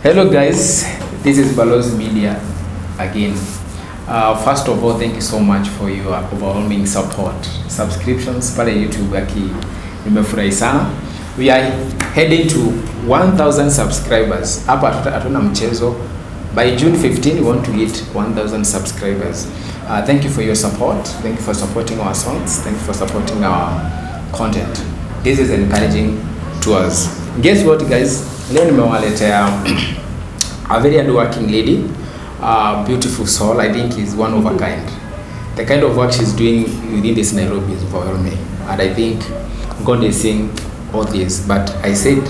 Hello guys, this is Balozi Media again. First of all, thank you so much for your overwhelming support. Subscriptions pale YouTube nimefurahi sana. We are heading to 1000 subscribers. Hapa hatuna mchezo. By June 15 we want to hit 1000 subscribers. Thank you for your support. Thank you for supporting our songs. Thank you for supporting our content. This is encouraging to us. Guess what guys? Leo nimewaletea a very hardworking lady, beautiful soul. I think is one of a kind. The kind of work she's doing within this Nairobi is overwhelming, and I think God is seeing all this. But I said,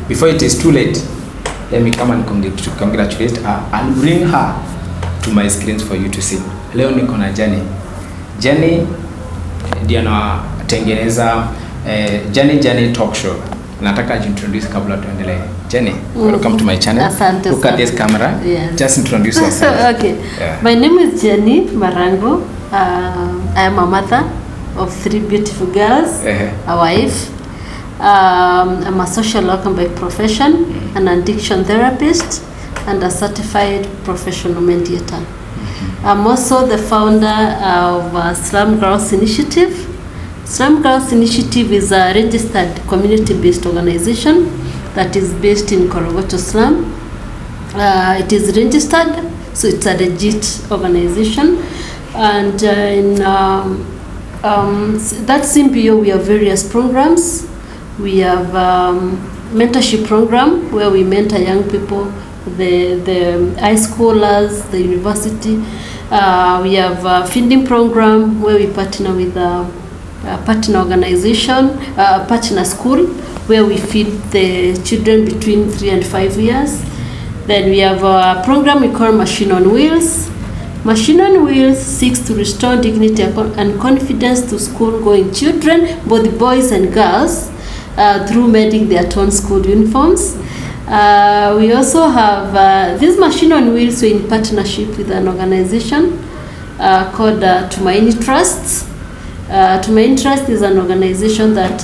before it is too late, let me come and congratulate her and bring her to my screens for you to see. Leo niko na Janny. Janny ndio anatengeneza Janny Talk Show. Nataka introduce kabla tuendelee. Janny, welcome to my channel. Asante. Look at this camera. Yes. Just introduce yourself. Okay. Yeah. My name is Janny Marango. I am a mother of 3 beautiful girls, a wife. I'm a social worker by profession, an addiction therapist, and a certified professional mediator. I'm also the founder of Slum Girls Initiative. Slum Girls Initiative is a registered community-based organization that is based in Korogocho Slum. It is registered, so it's a legit organization. And in that CMPO, we have various programs. We have mentorship program where we mentor young people, the high schoolers, the university. We have a feeding program where we partner with partner organization, partner school, where we feed the children between 3 and 5 years. Then we have a program we call Machine on Wheels. Machine on Wheels seeks to restore dignity and confidence to school-going children, both boys and girls, through mending their torn school uniforms. We also have this Machine on Wheels in partnership with an organization called Tumaini Trust. Tumaini Trust is an organization that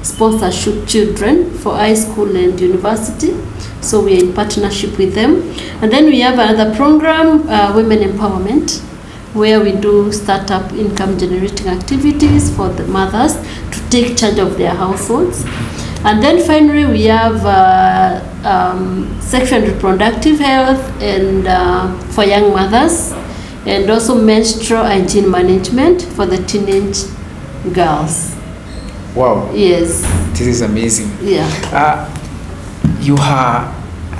sponsors children for high school and university. So we are in partnership with them. And then we have another program, Women Empowerment, where we do startup income generating activities for the mothers to take charge of their households. And then finally we have sexual and reproductive health and for young mothers, and also menstrual hygiene management for the teenage girls. Wow. Yes. This is amazing. Yeah. You are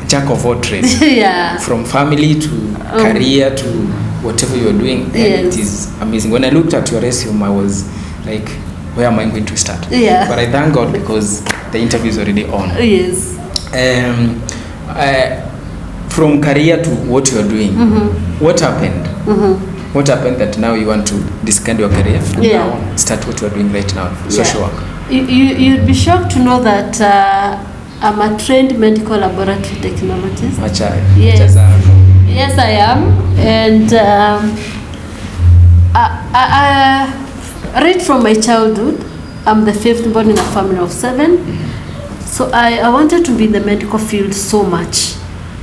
jack of all trades. Yeah. From family to career to whatever you're doing. And yes. It is amazing. When I looked at your resume, I was like, where am I going to start? Yeah. But I thank God because the interview is already on. Yes. From career to what you're doing, what happened? What happened that now you want to discard your career and now start what you're doing right now, social work? You'd be shocked to know that I'm a trained medical laboratory technologist. Yes. Yes, I am. And right from my childhood, I'm the 5th born in a family of 7. So I wanted to be in the medical field so much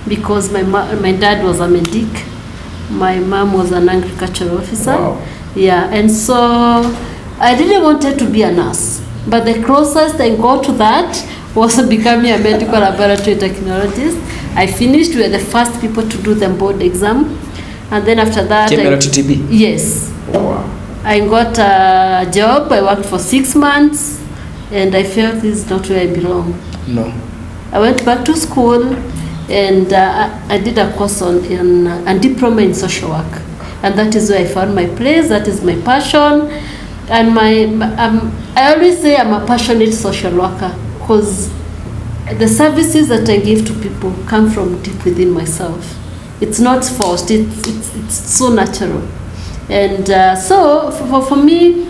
because my dad was a medic. My mom was an agricultural officer. Wow. Yeah, and so I really wanted to be a nurse. But the closest I got to that was becoming a medical laboratory technologist. I finished. We were the first people to do the board exam. And then after that... TB? Yes. Wow. I got a job. I worked for 6 months. And I felt this is not where I belong. No. I went back to school. And I did a course in a diploma in social work, and that is where I found my place. That is my passion, and I always say I'm a passionate social worker because the services that I give to people come from deep within myself. It's not forced. It's so natural, and so for me,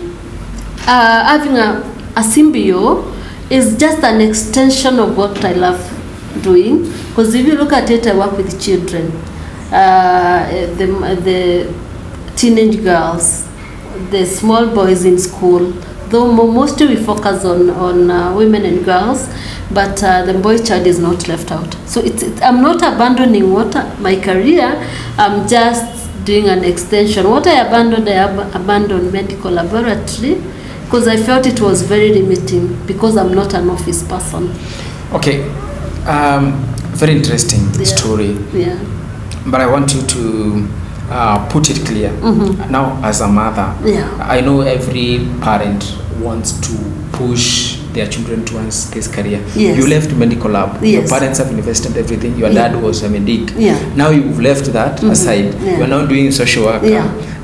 having a symbio is just an extension of what I love doing, because if you look at it, I work with children, the teenage girls, the small boys in school, though mostly we focus on women and girls, but the boy child is not left out. So I'm not abandoning my career. I'm just doing an extension. What I abandoned medical laboratory because I felt it was very limiting because I'm not an office person. Okay, very interesting story. Yeah. But I want you to put it clear. Now, as a mother, I know every parent wants to push their children towards this career. Yes. You left medical lab. Yes. Your parents have invested everything. Your dad was a medic. Yeah. Now you've left that aside. You are now doing social work.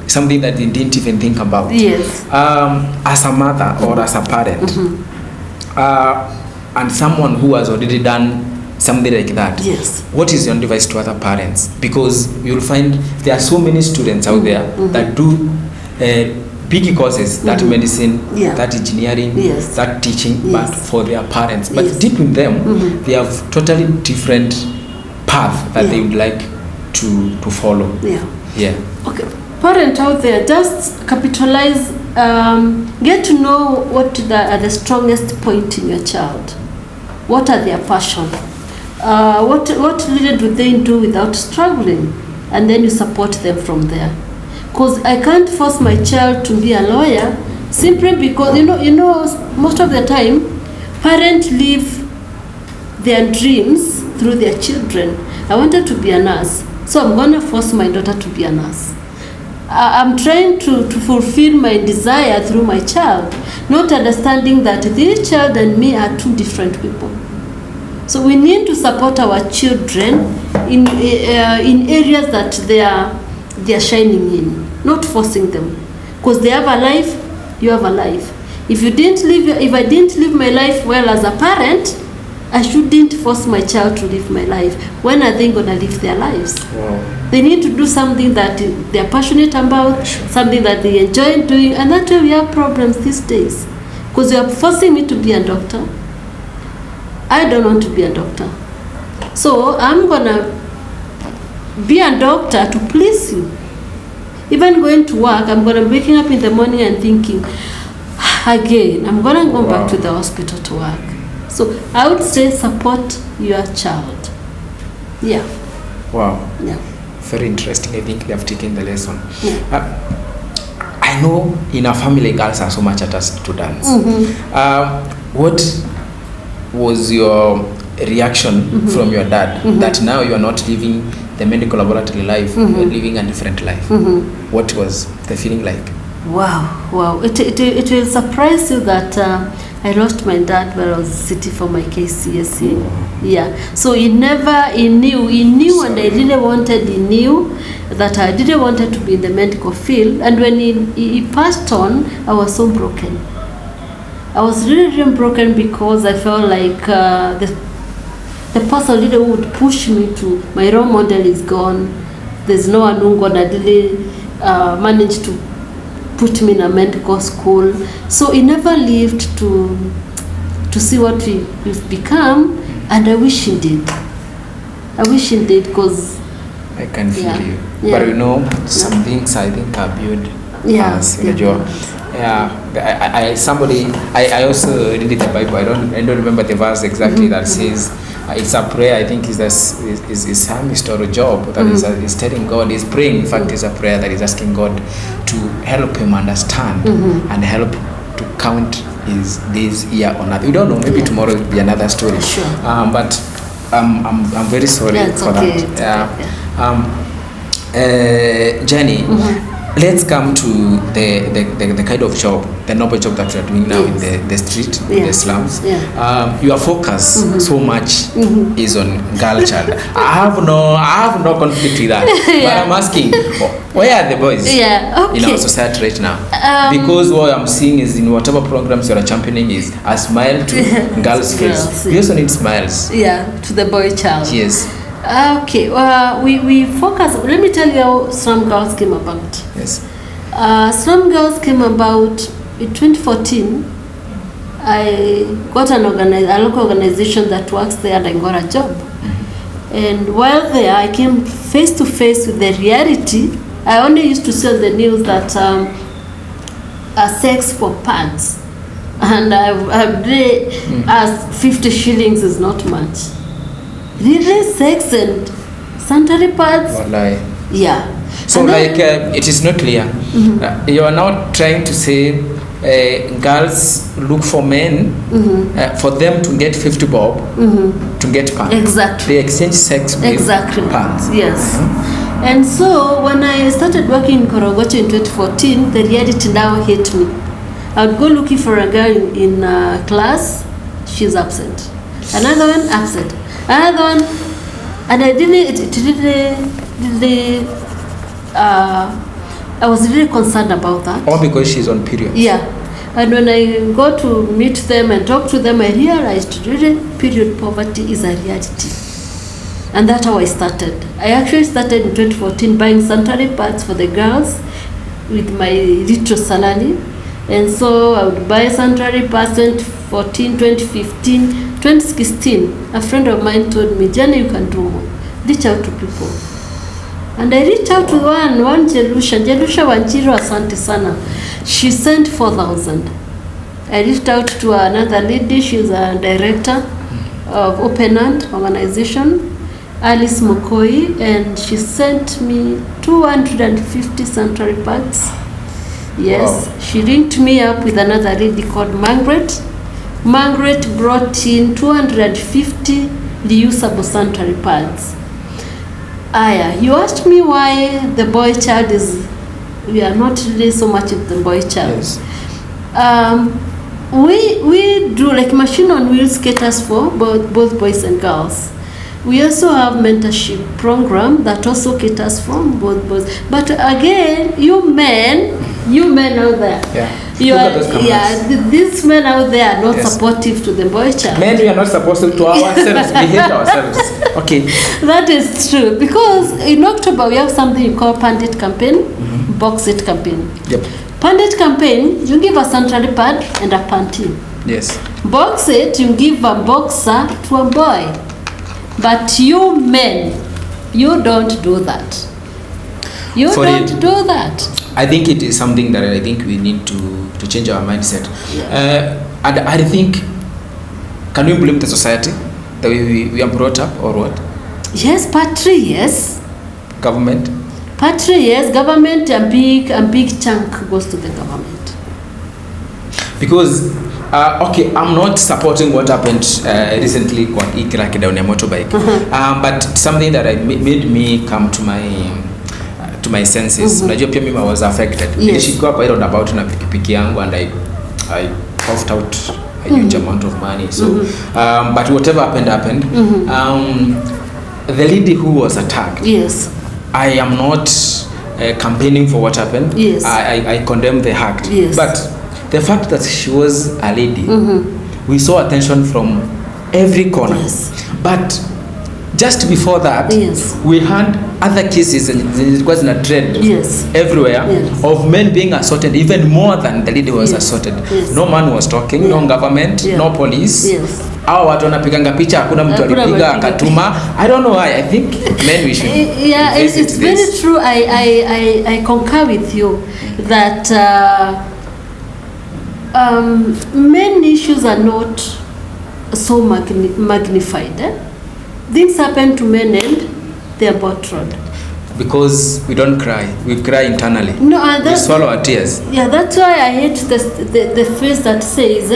Something that you didn't even think about. Yes. As a mother or as a parent, and someone who has already done something like that, yes, what is your advice to other parents? Because you'll find there are so many students out there that do big courses, that medicine, that engineering, that teaching, but for their parents. But deep in them, they have totally different path that they would like to follow. Okay, parent out there, just capitalize, get to know what are the strongest point in your child. What are their passion? What really do they do without struggling? And then you support them from there. Because I can't force my child to be a lawyer simply because, you know, most of the time, parents live their dreams through their children. I wanted to be a nurse, so I'm going to force my daughter to be a nurse. I'm trying to fulfill my desire through my child, not understanding that this child and me are two different people. So we need to support our children in areas that they are shining in, not forcing them. Because they have a life, you have a life. If I didn't live my life well as a parent, I shouldn't force my child to live my life. When are they going to live their lives? Wow. They need to do something that they are passionate about, something that they enjoy doing, and that's why we have problems these days. Because you are forcing me to be a doctor. I don't want to be a doctor. So I'm going to be a doctor to please you. Even going to work, I'm going to be waking up in the morning and thinking, again, I'm going to go back to the hospital to work. So I would say support your child. Yeah. Wow. Yeah. Very interesting. I think they have taken the lesson. I know in a family, girls are so much attached to dance. What was your reaction from your dad that now you are not living the medical laboratory life, you're living a different life? What was the feeling like? Wow. It will surprise you that I lost my dad while I was sitting for my KCSE. Yeah. So he knew, and I really wanted, he knew that I didn't want to be in the medical field. And when he passed on, I was so broken. I was really broken because I felt like the person really would push me to, my role model is gone. There's no one who's gonna really manage to put me in a medical school. So he never lived to see what we've become, and I wish he did. Because I can feel you. But you know, some things I think are built as I also read the Bible. I don't remember the verse exactly that says it's a prayer. I think is psalmist or a Job that is telling God, is praying. In fact, it's a prayer that is asking God to help him understand and help to count his days here on earth. We don't know. Maybe tomorrow will be another story. Sure. But I'm very sorry for that. Janny. Let's come to the kind of job, the noble job that you are doing now in the street, in the slums. Your focus so much is on girl child. I have no conflict with that. But I'm asking, where are the boys in our society right now? Because what I'm seeing is in whatever programs you are championing is a smile to girls' face. We also need smiles. To the boy child. Yes. Okay, we focus. Let me tell you how Slum Girls came about. Yes. Slum Girls came about in 2014. I got a local organization that works there, and I got a job. And while there, I came face to face with the reality. I only used to see on the news that sex for pads And I've really asked 50 shillings is not much. Really, sex and sanitary pads? Wallahi. Yeah. So And like then- it is not clear. You are now trying to say girls look for men for them to get 50 bob to get pants. Exactly. They exchange sex with Exactly. pants. Yes. And so when I started working in Korogocho in 2014, the reality now hit me. I would go looking for a girl in class, she's absent. Another one, absent. Another one, and I I was really concerned about that. Or because she's on period. Yeah. And when I go to meet them and talk to them, I realized really period poverty is a reality. And that's how I started. I actually started in 2014 buying sanitary pads for the girls with my little salary. And so I would buy sanitary pads 2014, 2015, 2016. A friend of mine told me, Janny, you can do more. Reach out to people. And I reached out to one Jerusha Wanjiro, asante sana. She sent 4,000. I reached out to another lady, she's a director of Open Hand organization, Alice Mokoi, and she sent me 250 sanitary pads. Yes, wow. She linked me up with another lady called Margaret. Margaret brought in 250 reusable sanitary pads. Aya, you asked me why the boy child is, we are not really so much with the boy child. Yes. We do like machine on wheels caters for both boys and girls. We also have mentorship program that also caters for both boys. But again, you men out there, these men out there are not supportive to the boy child. Men, we are not supposed to ourselves. We hate ourselves. Okay. That is true, because in October we have something you call Pandit campaign, Box It campaign. Yep. Pandit campaign, you give a sanitary pad and a panty. Yes. Box It, you give a boxer to a boy. But you men, you don't do that. You don't do that. I think it is something that I think we need to change our mindset. And I think, can we blame the society, the way we are brought up, or what? Yes, partly, yes. Government? Partly, yes. Government, a big chunk goes to the government. Because, okay, I'm not supporting what happened recently kwa Ikiraki down a motorbike. But something that made me come to my senses. Unajua pia mimi I was affected. Nilishikwa kwa ile about na pikipiki yangu and I coughed out a huge amount of money. So, but whatever happened. The lady who was attacked. Yes. I am not campaigning for what happened. Yes. I condemn the act. Yes. But the fact that she was a lady, we saw attention from every corner. Yes. But just before that, we had other cases, and it was in a trend everywhere of men being assaulted, even more than the lady was assaulted. No man was talking, no government, no police. Hao watu wanapiganga picha, hakuna mtu alipiga akatuma. I don't know why. I think men we should. Yeah, it's very true. I concur with you that many issues are not so magnified. Things happen to men and they are bottled. Because we don't cry, we cry internally. No, we swallow our tears. Yeah, that's why I hate the phrase that says,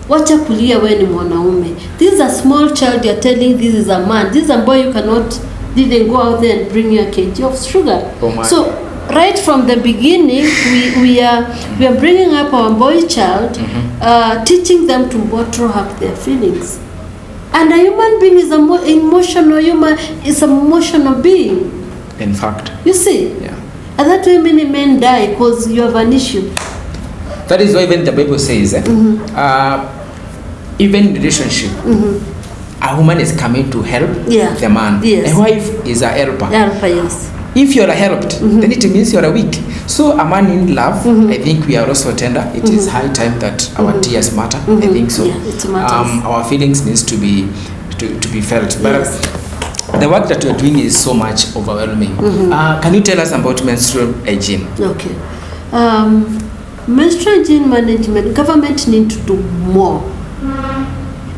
wacha kulia we ni mwanaume. This is a small child you're telling this is a man. This is a boy you didn't go out there and bring you a kg of sugar. Oh my. So right from the beginning, we are bringing up our boy child, teaching them to bottle up their feelings. And a human being is an emotional being. In fact. You see? Yeah. And that's why many men die, because you have an issue. That is why even the Bible says, even in relationship, a woman is coming to help the man. Yes. A wife is a helper. Helper, yes. If you are helped, then it means you are weak. So a man in love, I think we are also tender. It is high time that our tears matter. I think so. Yeah, it matters. Our feelings needs to be felt. But the work that you are doing is so much overwhelming. Can you tell us about menstrual hygiene? Okay. Menstrual hygiene management, government need to do more.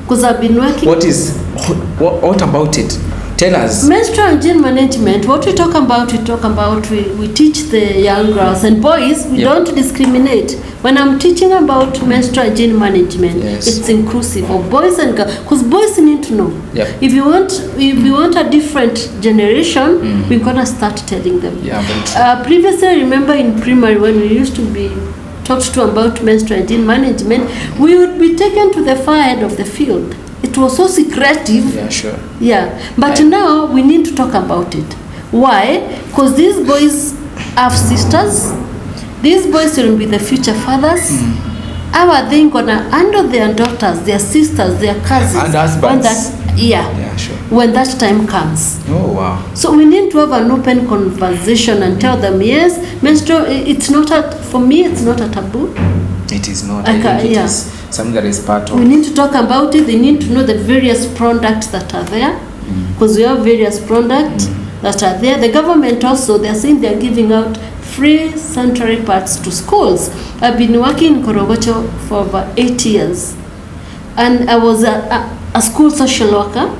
Because I've been working... What about it? Tell us. Menstrual hygiene management, what we talk about, we teach the young girls and boys, we don't discriminate. When I'm teaching about menstrual hygiene management, it's inclusive of boys and girls, because boys need to know. Yep. If you want a different generation, we're gonna start telling them. Previously, I remember in primary when we used to be talked to about menstrual hygiene management, we would be taken to the far end of the field. It was so secretive. Yeah, sure. Yeah, but now we need to talk about it. Why? Because these boys have sisters. These boys will be the future fathers. How are they gonna handle their daughters, their sisters, their cousins? And husbands. Sure. When that time comes. Oh, wow. So we need to have an open conversation and tell them, yes, menstrual, it's not for me, it's not a taboo. It is not. I think it is something that is part of... We need to talk about it. They need to know the various products that are there. Because we have various products that are there. The government also, they're saying they're giving out free sanitary pads to schools. I've been working in Korogocho for over 8 years. And I was a school social worker.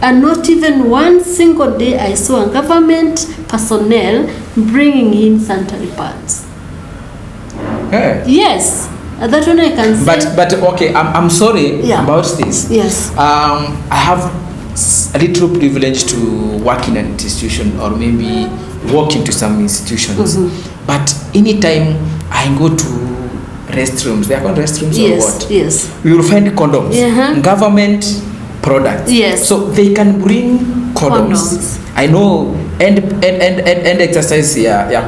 And not even one single day I saw a government personnel bringing in sanitary pads. Hey. Yes, that one I can say. But okay, I'm sorry about this. Yes. I have a little privilege to work in an institution or maybe walk into some institutions. But anytime I go to restrooms, they are called restrooms or what? Yes. We will find condoms. Government products. Yes. So they can bring condoms. I know and exercise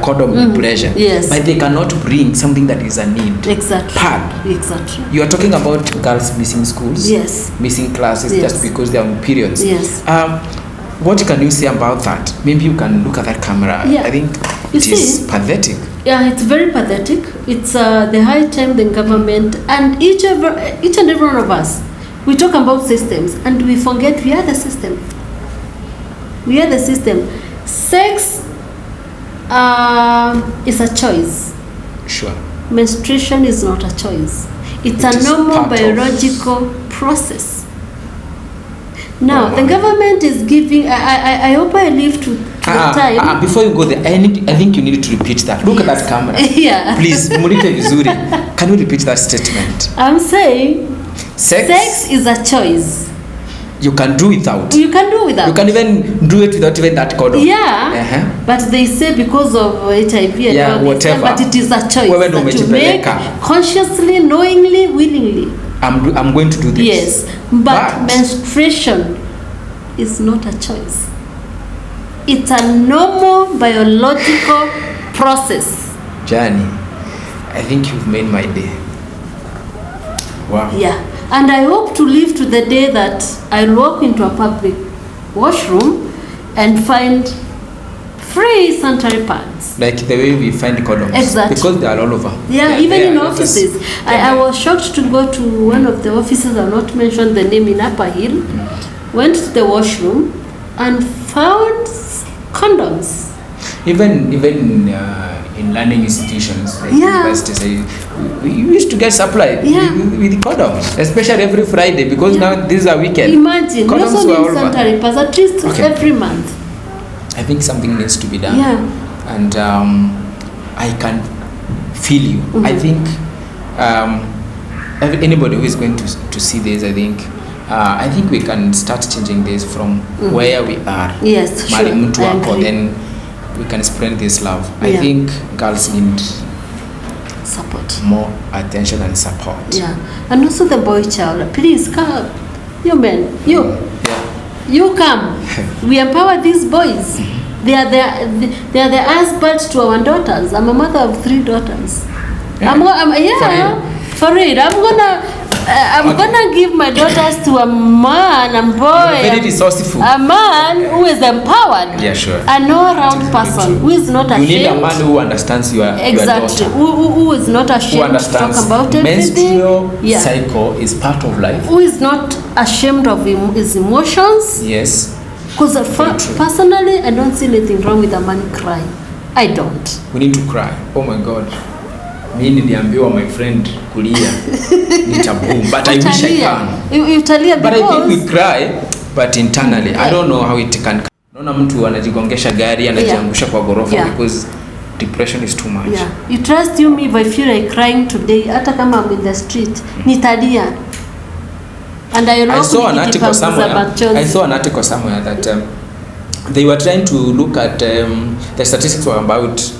condom pressure. Yes. But they cannot bring something that is a need. Exactly. Pad. Exactly. You are talking about girls missing schools. Yes. Missing classes just because they are on periods. Yes. What can you say about that? Maybe you can look at that camera. I think it is pathetic. Yeah, it's very pathetic. It's the high time the government and each and every one of us, we talk about systems and we forget we are the system. We are the system. Sex is a choice. Sure. Menstruation is not a choice. It's a normal biological process. Now, the government is giving, I hope I live to the time. Before you go there, I think you need to repeat that. Look at that camera. Please, Mulite Vizuri, can you repeat that statement? I'm saying, sex is a choice. You can do without. You can do without. You can even do it without even that condom. Yeah. But they say because of HIV and all whatever. But it is a choice that you make consciously, knowingly, willingly. I'm going to do this. Yes. But menstruation is not a choice. It's a normal biological process. Janny, I think you've made my day. Wow. Yeah. And I hope to live to the day that I'll walk into a public washroom and find free sanitary pads. Like the way we find condoms. Exactly. Because they are all over. Yeah, even in offices. I was shocked to go to one of the offices, I'll not mention the name, in Upper Hill. Went to the washroom and found condoms. Even in learning institutions like universities, we used to get supplied with condoms, especially every Friday because now this is a weekend. Imagine, we also need sanitary pads at least every month. I think something needs to be done. Yeah. And I can feel you. I think anybody who is going to see this, I think we can start changing this from where we are. Yes, sure. Then we can spread this love. I think girls need support, more attention and support. Yeah, and also the boy child. Please come, you men, you come. We empower these boys. They are the husbands to our daughters. I'm a mother of 3 daughters. For real. I'm gonna give my daughters to a man, a boy, very resourceful, a man who is empowered, an all-round person who is not ashamed. You need a man who understands your daughter, who is not ashamed to talk about everything. Menstrual cycle is part of life. Who is not ashamed of his emotions. Yes. Because personally, I don't see anything wrong with a man crying. I don't. We need to cry. Oh my God. Mimi niliambiwa my friend kulia ni taboo, but I wish I can. Utalia because but I think we cry, but internally I don't know how it can. Naona mtu anajigongesha gari anajiangusha kwa gorofa because depression is too much. You trust me, if I feel like crying today, hata kama I'm in the street, nitalia. And I saw an article somewhere that they were trying to look at the statistics were about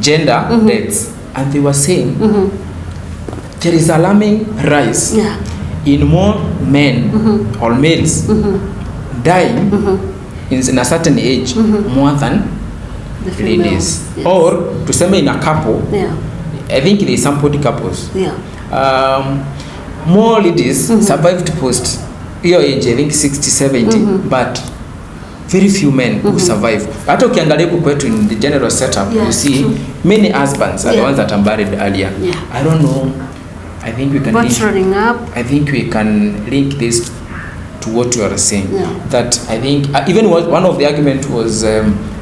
gender deaths, and they were saying there is alarming rise in more men or males dying in a certain age more than the ladies. Or to say in a couple, I think they sampled couples. More ladies survive to post your age, I think 60-70, but very few men who survive. Hata ukiangalia kwetu in the general setup, you see many husbands are the ones that are married earlier. I don't know. I think we can I think we can link this to what you are saying. That I think even one of the argument was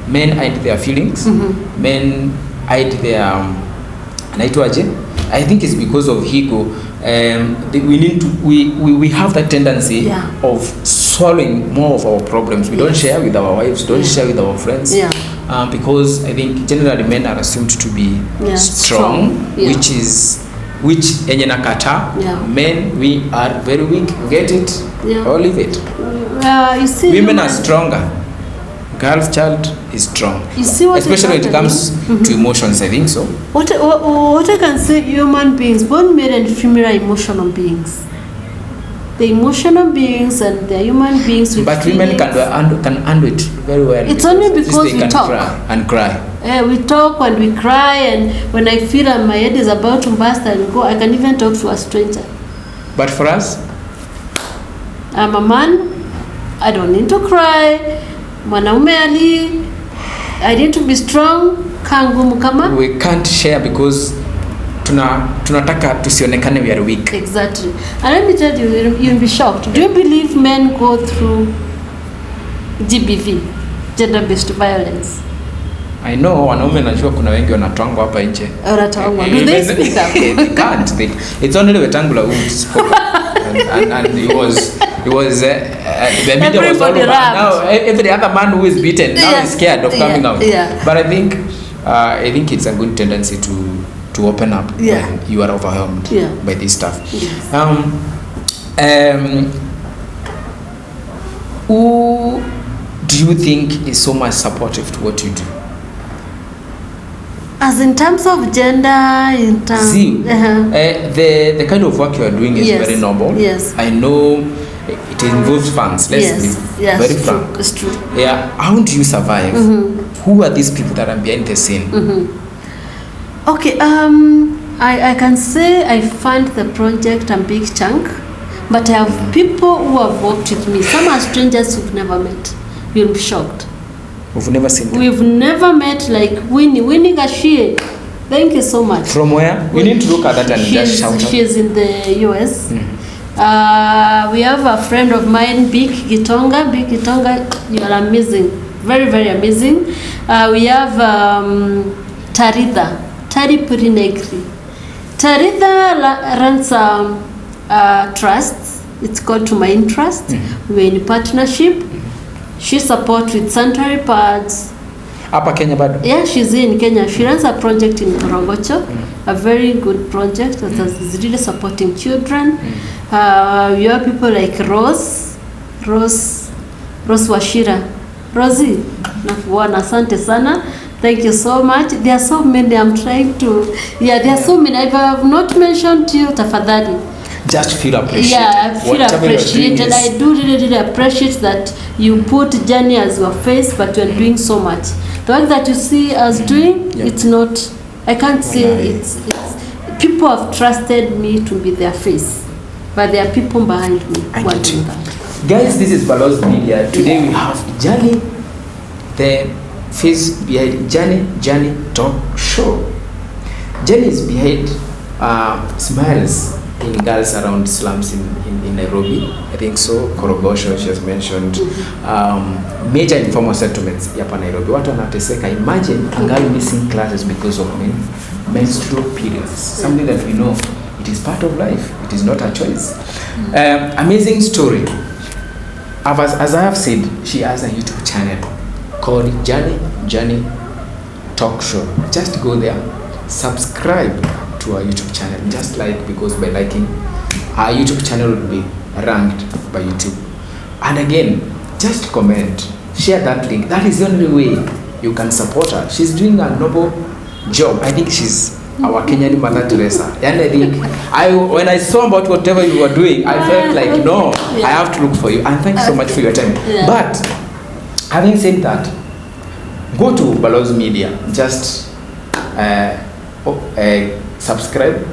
men hide their feelings, men hide their I think it's because of ego. We have that tendency of swallowing more of our problems. We don't share with our wives, don't share with our friends, because I think generally men are assumed to be strong, which enye nakata. Men, we are very weak. Get it or leave it. You see, women are stronger. Girl's child is strong, especially when it comes to emotions. I think so. What I can say, human beings, both male and female, are emotional beings. The emotional beings and the human beings with but women can handle it very well. It's only because we talk and cry. We talk and we cry, and when I feel that my head is about to burst and go, I can even talk to a stranger. But for us, I'm a man. I don't need to cry. Mwanaume I need to be strong. Kangumu kama we can't share because tunataka tusionekane we are weak. Exactly. And let me tell you, you'll be shocked. Do you believe men go through GBV, gender-based violence? I know wanaume najua kuna wengi wanatwangwa hapa nje. Do they speak up? They can't. It's only Wetangula who spoke and it was the media was all over. Now every other man who is beaten now is scared of coming out. But I think it's a good tendency to open up when you are overwhelmed by this stuff. Who do you think is so much supportive to what you do? As in terms of gender, in terms the kind of work you are doing is very noble. I know it involves funds. Let's be very frank. It's true. How do you survive? Who are these people that are behind the scene? Okay, I can say I fund the project a big chunk, but I have people who have worked with me. Some are strangers you've never met. You'll be shocked. We've never seen them. We've never met, like Winnie Gashie. Thank you so much. From where? You need to look at that and just shout out. She's in the US. We have a friend of mine, Big Gitonga. Big Gitonga, you are amazing. Very, very amazing. We have Tari Purinegri. Taritha runs a trust. It's called To My Interest. We're in partnership. She supports with sanitary pads. Apa Kenya bado? Yeah, she's in Kenya. She runs a project in Korogocho, a very good project that is really supporting children. You have people like Rose Washira. Rosie, nakuona, asante sana. Thank you so much. There are so many I'm trying to. There are so many. If I have not mentioned to you, tafadhali. Just feel appreciated. I feel appreciated. I do really appreciate that you put Janny as your face, but you are doing so much. The work that you see us doing, it's not, I can't say it's people have trusted me to be their face, but there are people behind me who are doing that. Guys, this is Balozi Media. Today we have Janny, the face behind Janny Talk Show. Janny is behind Smiles in girls around slums in Nairobi. I think so. Korogosho, she has mentioned. Major informal settlements hapa Nairobi. Watu wanateseka. Imagine a girl missing classes because of men menstrual periods, something that we know it is part of life, it is not a choice. Amazing story. As I have said, she has a YouTube channel called Janny Talk Show. Just go there, subscribe to our YouTube channel, just like, because by liking, our YouTube channel will be ranked by YouTube. And again, just comment, share that link. That is the only way you can support her. She's doing a noble job. I think she's our Kenyan Martha Teresa. And I think when I saw about whatever you were doing, I felt like, no, I have to look for you. And thank you so much for your time. But having said that, go to Balozi Media. Just subscribe,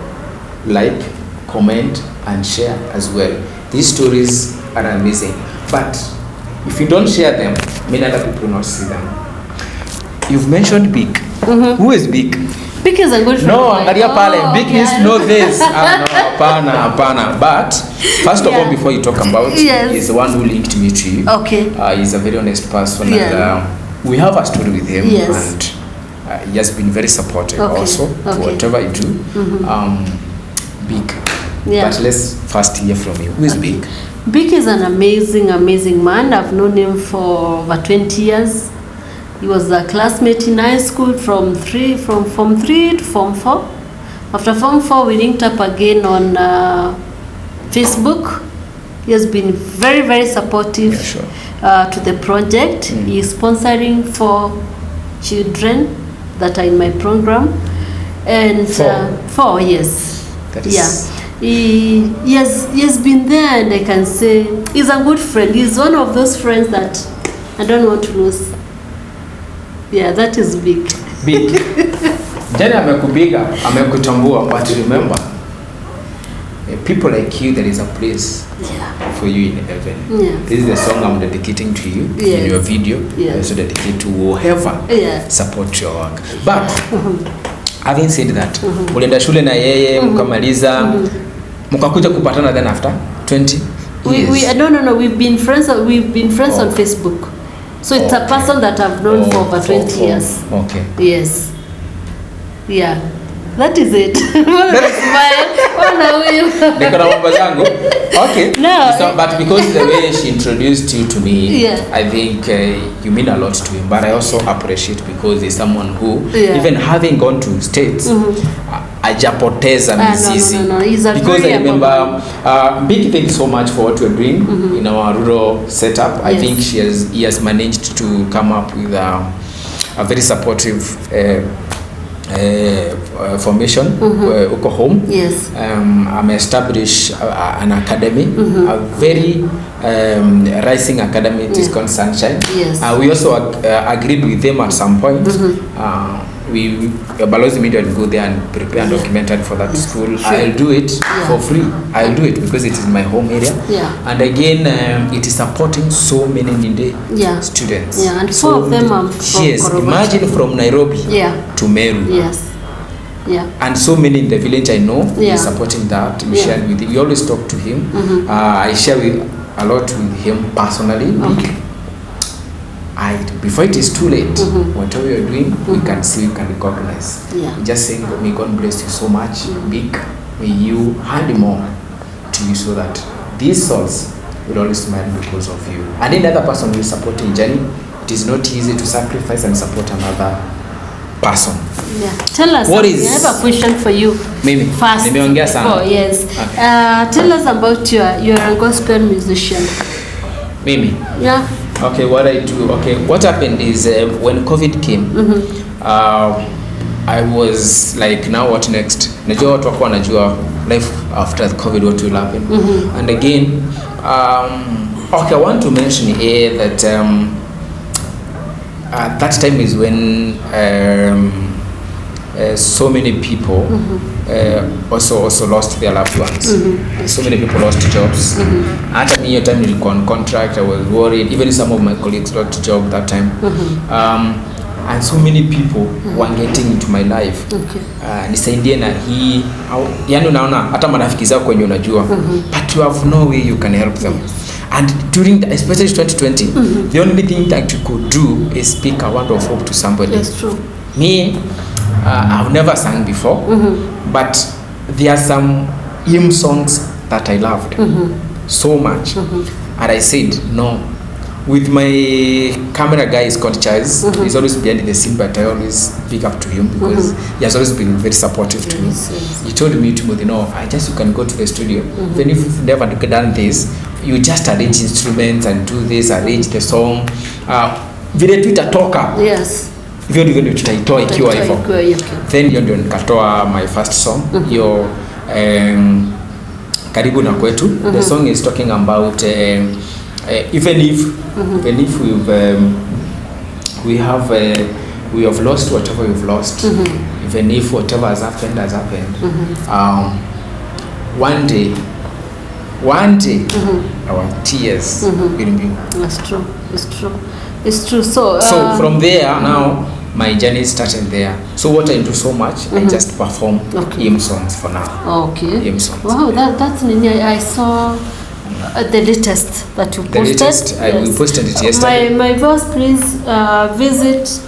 like, comment, and share as well. These stories are amazing. But if you don't share them, many other people will not see them. You've mentioned Big. Who is Big? Big is a good friend. No, angalia pale. Big needs to know this. No, hapana. But first of all, before you talk about, he's the one who linked me to you. Okay. He's a very honest person, and we have a story with him, and he has been very supportive also to whatever I do. Big. But let's first hear from you. Who is Big? Big is an amazing man. I've known him for over 20 years. He was a classmate in high school from Form 3 to Form 4. After Form 4, we linked up again on Facebook. He has been very supportive to the project. He is sponsoring 4 children that are in my program. And 4, yes. That is He has been there, and I can say he's a good friend. He's one of those friends that I don't want to lose. Yeah, that is Big. Big. Janny amekubiga, amekutambua, but remember, people like you, there is a place for you in heaven. This is the song I'm dedicating to you in your video. I also dedicate to whoever support your work. But having said that, ulienda shule na yeye, mkamaliza, mkakuja kupatana then after 20 years. No, we've been friends on Facebook. So it's a person that I've known for over 20 years. Okay. Yes. Yeah. That is it. Okay. No. So, but because the way she introduced you to me, I think you mean a lot to him. But I also appreciate because he's someone who, even having gone to States, ajapoteza mizizi. No. He's a because I remember, Big, thank you so much for what you're doing in our rural setup. I think he has managed to come up with a very supportive formation uko home. I'm established an academy, a very rising academy. It is called Sunshine. We also agreed with them at some point. We Balozi Media will go there and prepare a documentary for that school. I'll do it for free. I'll do it because it is my home area. And again, it is supporting so many needy students. And 4 of them are from imagine from Nairobi to Meru. And so many in the village I know is supporting that. We shared with him. We always talk to him. I share a lot with him personally. Before it is too late, whatever you're doing, we can see, we can recognize. Just saying, may God bless you so much, Big. May you hand more to you so that these souls will always smile because of you. And any other person who is supporting Janny, it is not easy to sacrifice and support another person. Tell us. What I have a question for you. Maybe. First. Yes. Okay. Tell us about you're a gospel musician. Mimi. Okay, what I do. Okay, what happened is when COVID came, I was like, now what next? Najua watu wako wanajua life after COVID, what will happen. And again, okay, I want to mention here that that time is when so many people also lost their loved ones. So many people lost jobs. At me, time nilikuwa on contract, I was worried. Even some of my colleagues lost job that time. And so many people were getting into my life. Nisaidie na hii, yani unaona hata marafiki zako kwenye unajua, but you have no way you can help them. And during especially 2020, the only thing that you could do is speak a word of hope to somebody. That's true. Me, I've never sung before, but there are some hymn songs that I loved so much. And I said, no. With my camera guy is called Charles. He's always behind the scene, but I always pick up to him because he has always been very supportive to me. He told me, Timothy, no, you can go to the studio. Even if you've never done this, you just arrange instruments and do this, arrange the song. Vile tu itatoka. Yes. Hivyo ndivyo ndio tutaitoa ikiwa hivyo. Then hiyo ndio nikatoa my first song. Hiyo Karibu na Kwetu. The song is talking about even if we have lost whatever we've lost, even if whatever has happened, one day our tears will be. It's true. So from there now my journey started there. So what I do so much, I just perform hymn songs for now. Okay. Hymn songs. Wow, that's I saw the latest that you posted. The latest, we posted it yesterday. My boss, please visit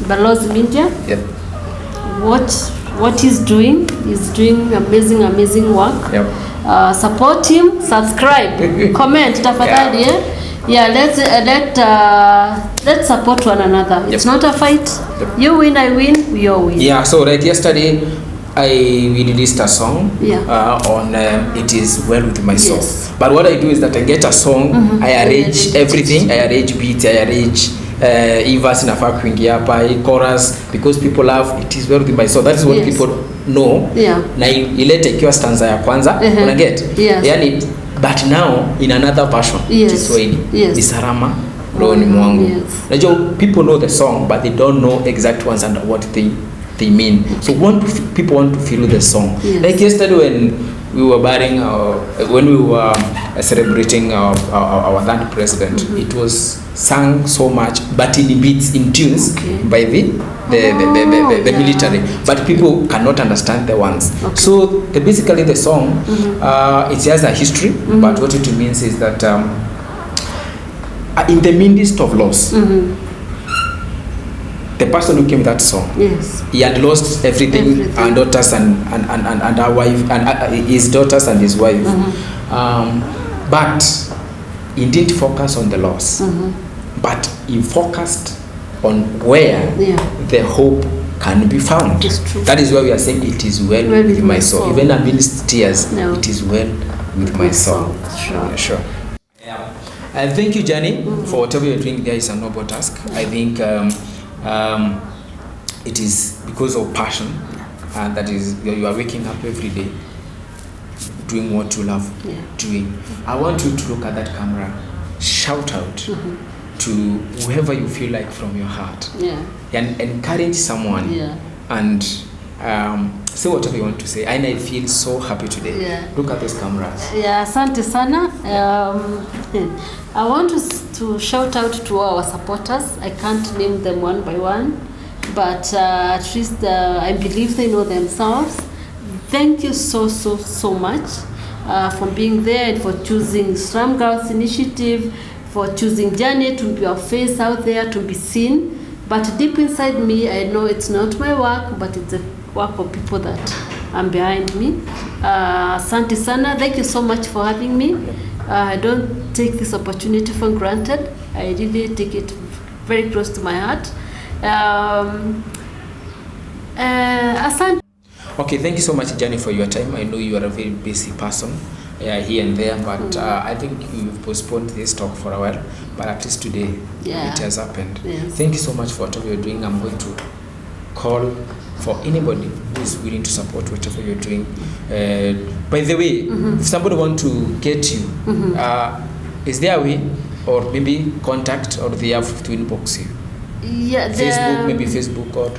Balozi Media. Yep. What he's doing amazing work. Yep. Support him, subscribe, comment, tafadhali. Yeah, let's support one another. It's not a fight. You win, I win, we all win. Yeah, so like yesterday we released a song on It Is Well With My Soul. Yes. But what I do is that I get a song, I arrange everything, I arrange beats, I arrange verse inafaa kuingia hapa, chorus, because people love It Is Well With My Soul. That is what people know. Yeah. Na ilete ikiwa stanza ya kwanza, una get? Yes. Yani, but now in another version, Kiswahili, ni Salama Rohoni Mwangu. Najua people know the song, but they don't know exact ones and what they mean. So people want to feel the song. Yes. Like yesterday when we were burying when we were celebrating our third president, it was sung so much, but in beats, in tunes by the military. But people cannot understand the ones. So basically the song, it has a history, but what it means is that in the midst of loss, the person who came that song, he had lost everything. And daughters and our wife, and his daughters and his wife. But he didn't focus on the loss, but he focused on where the hope can be found. That is why we are saying it is well with my soul. Even amidst tears, it is well with my soul. Sure. Yeah. And thank you, Janny, for whatever you're doing. There is a noble task. I think it is because of passion, and that is you are waking up every day doing what you love doing. I want you to look at that camera, shout out to whoever you feel like from your heart, and encourage someone, and say whatever you want to say. And I feel so happy today. Look at those cameras. Asante sana. I want to shout out to our supporters. I can't name them one by one, but at least I believe they know themselves. Thank you so much for being there and for choosing Slum Girls Initiative, for choosing Janny to be your face out there, to be seen. But deep inside me, I know it's not my work, but it's the work of people that are behind me. Asante sana. Thank you so much for having me. I don't take this opportunity for granted. I really take it very close to my heart. Asante. Okay, thank you so much, Janny, for your time. I know you are a very busy person here and there, but I think you've postponed this talk for a while, but at least today it has happened. Thank you so much for whatever you're doing. I'm going to call for anybody who is willing to support whatever you're doing. By the way, if somebody wants to get you, is there a way, or maybe contact, or they have to inbox you? Facebook, maybe Facebook, or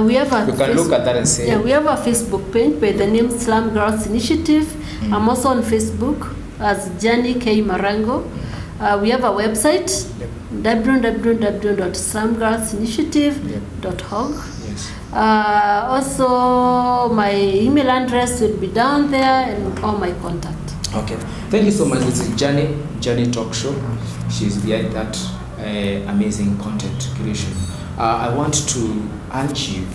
we have a you can look at that and say. We have a Facebook page by the name Slum Girls Initiative. I'm also on Facebook as Janny K. Marango. We have a website, www.slumgirlsinitiative.org. Also, my email address will be down there and all my contact. Okay. Thank you so much. This is Janny Talk Show. She's behind that amazing content creation. I want to urge you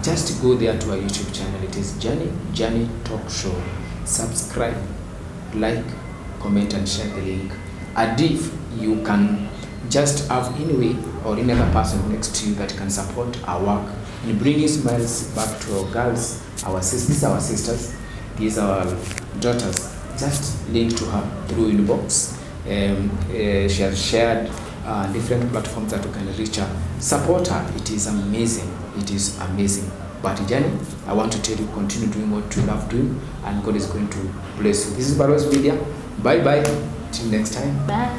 just go there to our YouTube channel. It is Janny Talk Show. Subscribe, like, comment and share the link. And if you can just have any way or any other person next to you that can support our work in bringing smiles back to our girls, our sisters, these are our sisters, these are our daughters, just link to her through inbox. She has shared different platforms that you can reach her. Support her. It is amazing. It is amazing. But Janny, I want to tell you, continue doing what you love doing, and God is going to bless you. This is Balos Media. Bye bye. Till next time. Bye.